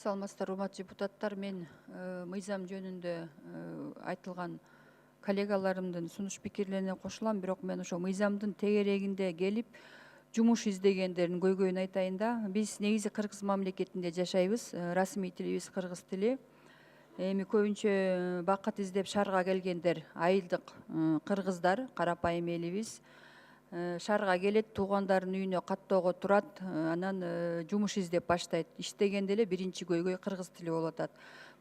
Саламатсыздар, урматтуу депутаттар. Мен мыйзам жөнүндө айтылган коллегаларымдын сунуш пикирлерине кошулам, бирок мен ошо мыйзамдын тегерегинде келип жумуш издегендердин көйгөйүн айтайын да. Биз негизи кыргыз мамлекетинде жашайбыз. Расмий тилибиз кыргыз тили. Эми көбүнчө бакыт издеп шаарга келгендер айылдык кыргыздар, карапайым элибиз. Шаарга келет, туугандарынын үйүнө каттоого турат, анан жумуш издеп баштайт. Иштегенде эле биринчи көйгөй кыргыз тили болуп атат.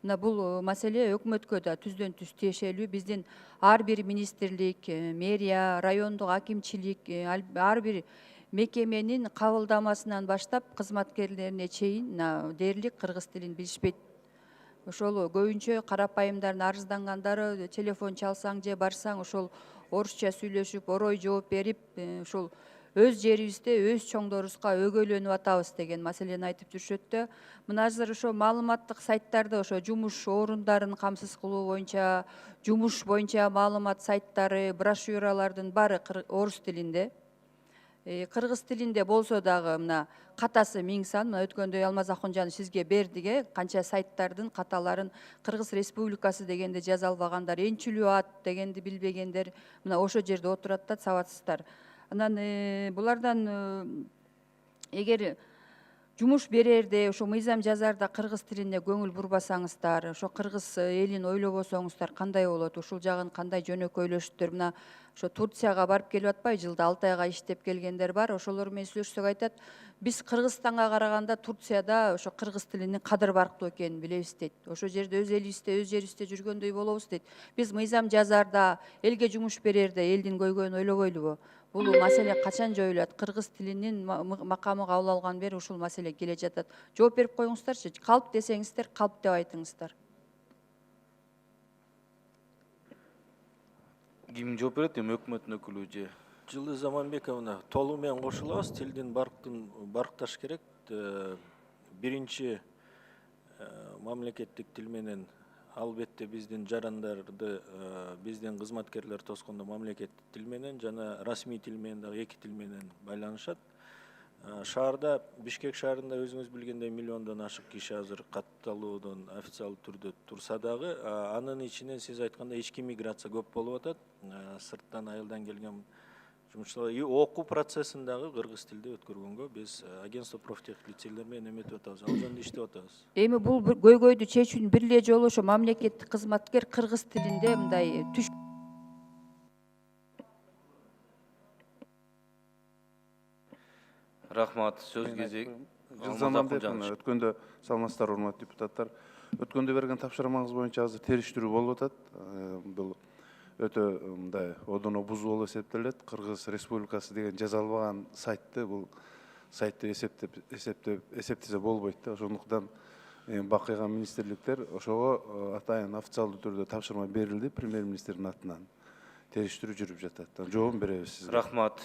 Мына бул маселе өкмөткө да түздөн түз тиешелүү. Биздин ар бир министрлик, мэрия, райондук акимчилик, ар бир мекеменин кабылдамасынан баштап кызматкерлерине чейин дээрлик кыргыз тилин билишпейт. Ошол көбүнчө карапайымдардын арыздангандары телефон чалсаң же барсаң ошол орусча сүйлөшүп, орой жооп берип, ошол өз жерибизде өз чоңдорубузга өгөйлөнүп атабыз деген маселени айтып жүрүшөт да. Мына азыр ошо маалыматтык сайттарда ошо жумуш орундарын камсыз кылуу боюнча, жумуш боюнча маалымат сайттары, брошюралардын баары орус тилинде. Кыргыз тилинде болсо дагы мына катасы миң сан. Мына өткөндө Алмаз Акунжанов сизге бердиге канча сайттардын каталарын Кыргыз Республикасы дегенде жаза албагандар, Энчүлүү ат дегенди билбегендер мына ошо жерде отурат да, сабатсыздар. Анан булардан эгер жумуш берерде, ошо мыйзам жазарда кыргыз тилине көңүл бурбасаңыздар, ошо кыргыз элин ойлобосоңуздар кандай болот? Ушул жагын кандай жөнөкөйлөшүптөр? Мына ошо Турцияга барып келип атпайбы, жылда 6 айга иштеп келгендер бар. Ошолор менен сүйлөшсөк айтат, биз Кыргызстанга караганда Турцияда ошо кыргыз тилинин кадыр барктуу экенин билебиз дейт. Ошол жерде өз элибизде, өз жерибизде жүргөндөй болобуз дейт. Биз мыйзам жазарда, элге жумуш берерде элдин көйгөйүн ойлобойлубу? Бул маселе качан жоюлат? Кыргыз тилинин макамы кабыл алгандан бери ушул маселе келе жатат. Жооп берип коюңуздарчы. Калп десеңиздер, калп деп айтыңыздар. Ким жооп берет? Эми өкмөттүн өкүлү же? Жылы Заманбековна, толугу менен кошулабыз. Тилдин баркташ керек. Биринчи мамлекеттик тил менен албетте биздин жарандарды, биздин кызматкерлер тоскондо мамлекеттик тил менен жана расмий тил менен дагы эки тил менен байланышат. Шаарда, Бишкек шаарында өзүңүз билгендей миллиондон ашык киши азыр катталуудон официалдуу түрдө турса дагы, анын ичинен сиз айткандай ички миграция көп болуп атат. Сырттан, айылдан келген жумушчулар окуу процессин дагы кыргыз тилде өткөргөнгө биз агентство профтех лицейлер менен эметип атабыз. Ал жөнүндө иштеп атабыз. Эми бул көйгөйдү чечүүнүн бир эле жолу ошо мамлекеттик кызматкер кыргыз тилинде мындай Рахмат, сөз кезеги. Заманбековна, өткөндө саламатсыздар, урматтуу депутаттар. Өткөндө берген тапшырмаңыз боюнча азыр териштирүү болуп атат. Бул өтө мындай одоно бузуу болуп эсептелет. Кыргыз Республикасы деген жаза албаган сайтты бул сайтты эсептесе болбойт да. Ошондуктан бакыйган министрликтер ошого атайын официалдуу түрдө тапшырма берилди премьер министрдин атынан. Териштирүү жүрүп жатат. Жообун беребиз сизге. Рахмат.